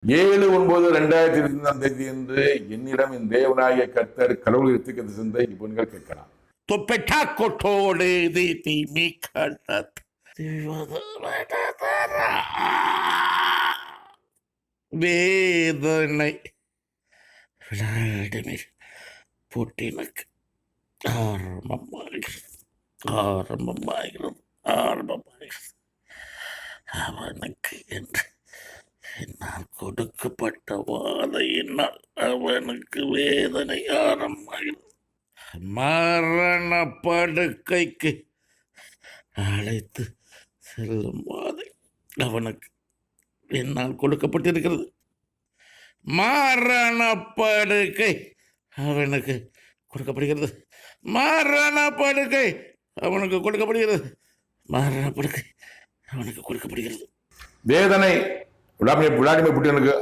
7/9/2025 என்று என்னிடம் என் தேவனாகிய கர்த்தர் கடவுள் தீர்க்கதரிசி சிந்தை பெண்கள் கேட்கலாம். தொப்பெட்டாக்கோட்டோடு வேதனை விளாடிமிர் புட்டினுக்கு ஆரம்பமாகிறது. அவனுக்கு என்று என்னால் கொடுக்கப்பட்ட வாதையினால் அவனுக்கு வேதனை ஆரம்பமாகிறது. மரண படுக்கைக்கு அழைத்து செல்லும் வாதை அவனுக்கு என்னால் கொடுக்கப்பட்டிருக்கிறது. மரண படுக்கை அவனுக்கு கொடுக்கப்படுகிறது. மரண படுக்கை அவனுக்கு கொடுக்கப்படுகிறது. மரண படுக்கை அவனுக்கு கொடுக்கப்படுகிறது. வேதனை விளாடிமை புட்டினுக்கு